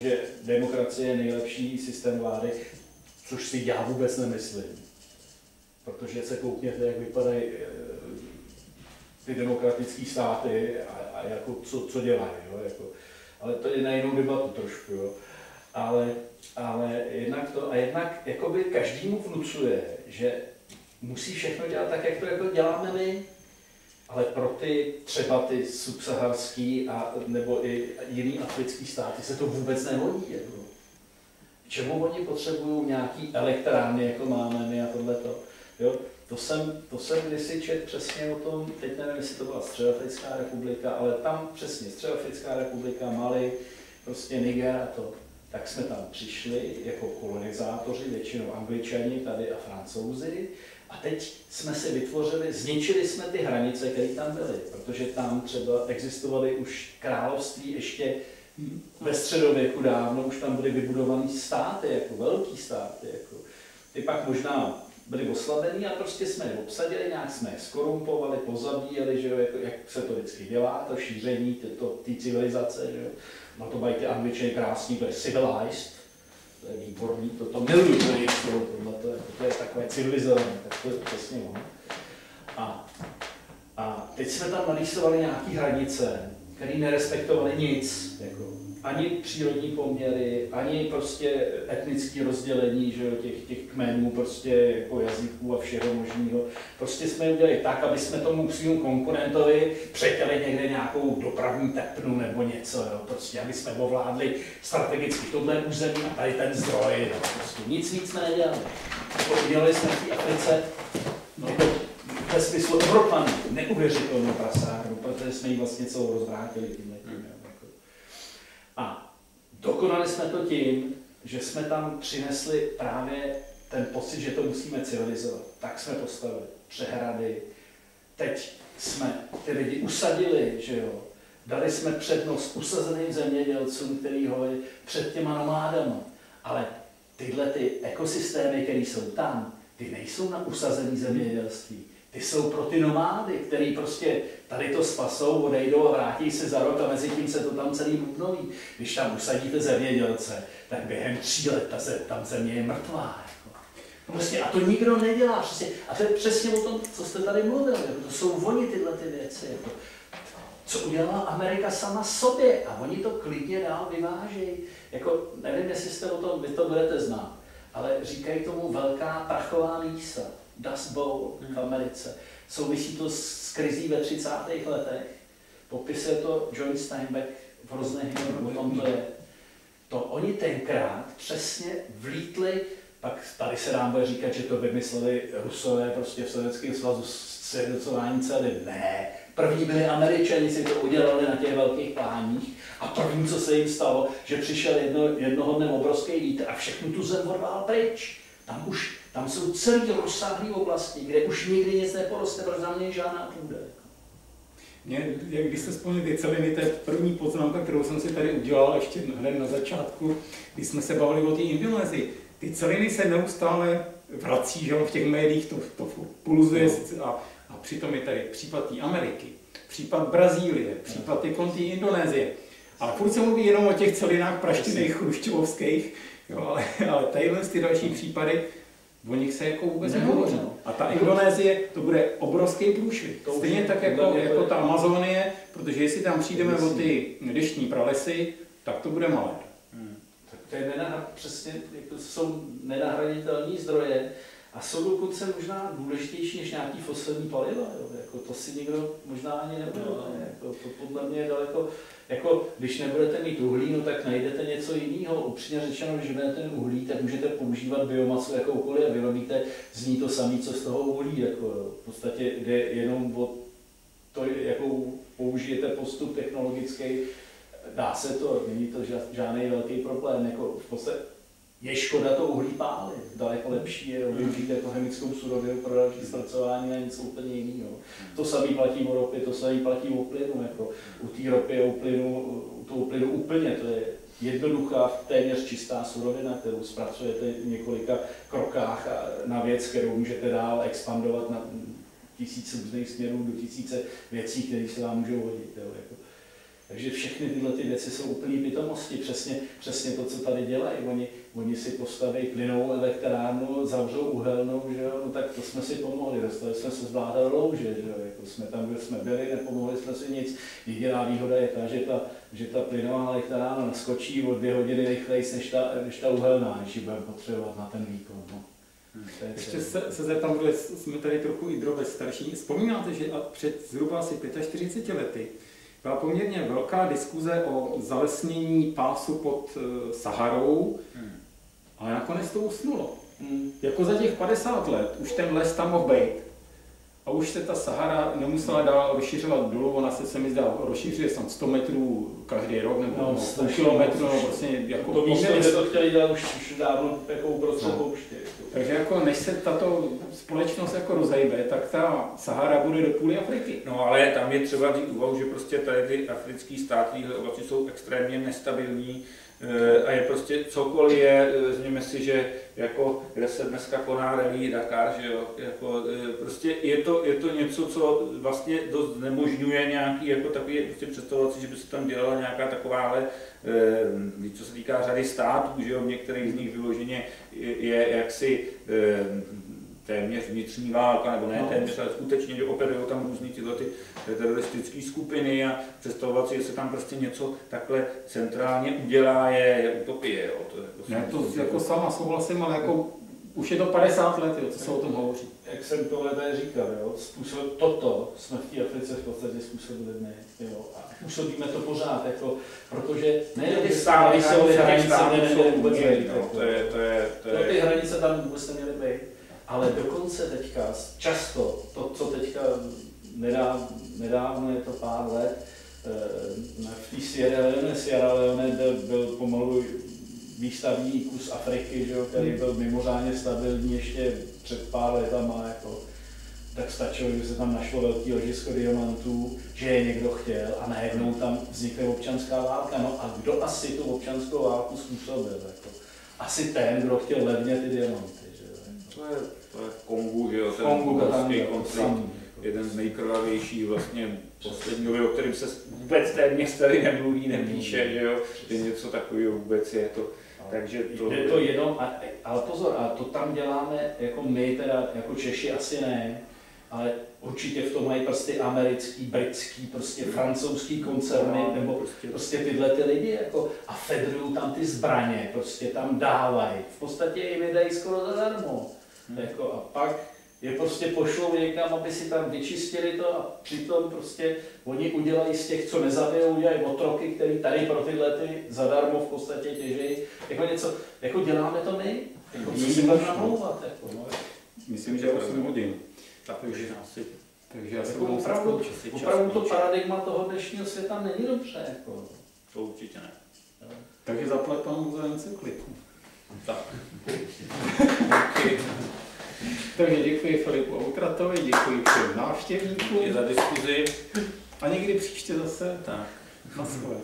že demokracie je nejlepší systém vlády, což si já vůbec nemyslím. Protože se koukněte, jak vypadají ty demokratické státy a jako co dělají. Jo? Jako, ale to je na jinou debatu trošku. Jo? Ale jednak to, a jednak jakoby každému vnucuje, že musí všechno dělat tak, jak to jako děláme my, ale pro ty třeba ty subsaharský nebo i jiný africký státy se to vůbec nehodí. Jako. K čemu oni potřebují nějaký elektrárny, jako máme my a tohleto. Jo? To jsem kdysi četl přesně o tom, teď nevím, jestli to byla Středoafrická republika, ale tam přesně Středoafrická republika, Mali, prostě Niger a to. Tak jsme tam přišli jako kolonizátoři, většinou Angličani tady a Francouzi, a teď jsme si vytvořili, zničili jsme ty hranice, které tam byly, protože tam třeba existovaly už království ještě ve středověku dávno, už tam byly vybudované státy, jako velký státy. Jako. Ty pak možná byli oslabený a prostě jsme je obsadili, nějak jsme je skorumpovali, pozabíjeli, že jo, jako, jak se to vždycky dělá, to šíření té civilizace. Že jo. No to mají ty Angličany krásný, to je civilized, to je výborný, to miluju, to je takové civilizované, tak to je přesně ono. A teď jsme tam narýsovali nějaké hranice, které nerespektovaly nic, jako ani přírodní poměry, ani prostě etnické rozdělení, že jo, těch kmenů, prostě jako jazyků a všeho možného. Prostě jsme je udělali tak, aby jsme tomu svým konkurentovi přetěli někde nějakou dopravní tepnu nebo něco, jo, prostě, aby jsme ovládli strategicky tohle území a tady ten zdroj, jo, prostě nic víc jsme nedělali. Udělali jsme v té Africe, ve smyslu Evropanů, neuvěřitelnou prasárnu, protože jsme ji vlastně celou rozvrátili tímhle. A dokonali jsme to tím, že jsme tam přinesli právě ten pocit, že to musíme civilizovat. Tak jsme postavili přehrady, teď jsme ty lidi usadili, že jo. Dali jsme přednost usazeným zemědělcům, který hojí před těma nomádama. Ale tyhle ty ekosystémy, které jsou tam, ty nejsou na usazený zemědělství. Ty jsou pro ty nomády, který prostě tady to spasou, odejdou a vrátí se za rok a mezi tím se to tam celý obnoví. Když tam usadíte zemědělce, tak během 3 let tam země je mrtvá. Jako. Prostě, a to nikdo nedělá. Prostě, a to je přesně o tom, co jste tady mluvil. Jako, to jsou oni tyhle ty věci. Jako. Co udělala Amerika sama sobě a oni to klidně dál vyvážejí. Jako, nevím, jestli jste o tom, vy to budete znát, ale říkají tomu velká prachová mísa. Dust Bowl v Americe. Souvisí to s krizí ve 30. letech. Popisuje to John Steinbeck v Roznehymnu, o tom to je. To oni tenkrát přesně vlítli, pak tady se nám bude říkat, že to vymysleli Rusové prostě v Sovětském svazu sjednocování celý. Ne, první byli Američani, si to udělali na těch velkých pláních a první, co se jim stalo, že přišel jednoho dne obrovský vítr a všechnu tu zem odvál pryč. Tam jsou celý rozsáhlé oblasti, kde už nikdy nic neporoste, protože tam není žádná půda. Když jste vzpomněli ty celiny, to je první poznámka, kterou jsem si tady udělal ještě hned na začátku, když jsme se bavili o té Indonésii. Ty celiny se neustále vrací, že v těch médiích to pulzuje a přitom je tady případ té Ameriky, případ Brazílie, případ té Indonésie. Ale furt se mluví jenom o těch celinách praštinných chruščovských, ale tadyhle ty další případy, o nich se jako vůbec nehovoří. A ta Indonésie, to bude obrovský průšvih. Stejně tak jako ta Amazonie, protože jestli tam přijdeme o ty deštní pralesy, tak to bude malé. Tak to je přesně, jako jsou nenahraditelné zdroje a jsou dokonce možná důležitější než nějaký fosilní paliva. Jako to si nikdo možná ani neuvědomuje. Jako to podle mě je daleko. Jako, když nebudete mít uhlí, no tak najdete něco jiného. Upřímně řečeno, když budete mít uhlí, tak můžete používat biomasu jakoukoliv a vyrobíte z ní to samé, co z toho uhlí. Jako, v podstatě jde jenom o to, jakou použijete postup technologický. Dá se to, není to žádný velký problém. Jako, v podstatě je škoda to uhlí pálit. Daleko lepší je využít jako chemickou surovinu pro další zpracování na něco úplně jiného. To samé platí o ropě, to samé platí o plynu. Jako u té ropy a u plynu úplně. To je jednoduchá, téměř čistá surovina, kterou zpracujete v několika krokách na věc, kterou můžete dál expandovat na 1000 různých směrů do 1000 věcí, které se vám můžou hodit. Jo, jako. Takže všechny tyhle ty věci jsou úplný pitomosti, přesně to, co tady dělají. Oni si postaví plynovou elektrárnu, zavřou uhelnou, že jo? No tak to jsme si pomohli, dostali jsme se z vláda louže, že jo? Jako jsme tam, kde jsme byli, nepomohli jsme si nic. Jediná výhoda je ta, že ta plynová elektrárna naskočí o 2 hodiny rychleji než ta uhelná, než ji budeme potřebovat na ten výkon. No. Ještě se zeptám, že jsme tady trochu i drobě starší. Vzpomínáte, že před zhruba asi 45 lety byla poměrně velká diskuze o zalesnění pásu pod Saharou, ale nakonec to usnulo. Jako za těch 50 let už ten les tam mohl být. A už se ta Sahara nemusela dál rozšiřovat dolů, ona se mi zdá rozšiřuje snad 100 metrů každý rok, nebo půl kilometru, nebo prostě jako to místo, kde to chtěli dělat už dávno jako uprostřed pouště. Takže jako než se tato společnost jako rozejbe, tak ta Sahara bude do půly Afriky. No ale tam je třeba říct úvahu, že prostě tady ty africké státy oblasti jsou extrémně nestabilní a je prostě cokoliv je, vezměme si, že jako kde se dneska koná rally Dakar, že jo, jako prostě je to něco, co vlastně dost znemožňuje nějaký jako takový prostě představovat si, že by se tam dělala nějaká takováhle, co se týká řady států, že jo, některých z nich vyloženě je jaksi téměř vnitřní válka, nebo ne téměř, ale skutečně, že operují tam různý tyhle ty teroristické skupiny a představovat si, že se tam prostě něco takhle centrálně udělá, je utopie. Jo. To jako sama souhlasím, ale jako už je to 50 let, jo, co se o tom hovoří. Jak jsem tohle tady říkal, jo, toto jsme v té Africe v podstatě způsobili my, jo, a působíme to pořád, jako, protože nejenom ty státy jsou hranice, vůbec nejít, ty hranice tam vůbec neměly být, ale dokonce teďka, často, to, co teďka nedávno, je to pár let, v té Sierra Leone byl pomalu výstavní kus Afriky, že jo, který byl mimořádně stabilní ještě před pár letama, jako, tak stačilo, že se tam našlo velký ložisko diamantů, že je někdo chtěl a najednou tam vznikne občanská válka. No a kdo asi tu občanskou válku způsobil? Jako? Asi ten, kdo chtěl levně ty diamanty. Že jo? To je Kongu, že jo, ten obrovský konflikt, jeden z nejkrvavějších vlastně posledního, o kterém se vůbec téměř tady nemluví, nepíše, že jo, že něco takového vůbec je to. Takže to je to jenom, ale pozor, a to tam děláme jako my, teda jako Češi asi ne, ale určitě v tom mají prostě americký, britský, prostě francouzský koncerny, nebo prostě tyhle ty lidi, jako, a federují tam ty zbraně, prostě tam dávají, v podstatě jim je dají skoro zadarmo, jako, a pak je prostě pošlou někam, aby si tam vyčistili to a přitom prostě oni udělají z těch, co nezabijou, udělají otroky, který tady pro tyhle ty zadarmo v podstatě těžejí. Jako něco, jako děláme to my, jako co si budeme namlouvat. Jako, no. Myslím, že 8 hodin. Takže asi. Takže jako opravdu to paradigma toho dnešního světa není dobře. Jako. To určitě ne. Takže zaplať panu za encykliku. Tak. Takže děkuji Filipu Outratovi, děkuji všem návštěvníkům. I za diskuzi. A někdy příště zase tak. Na shledanou.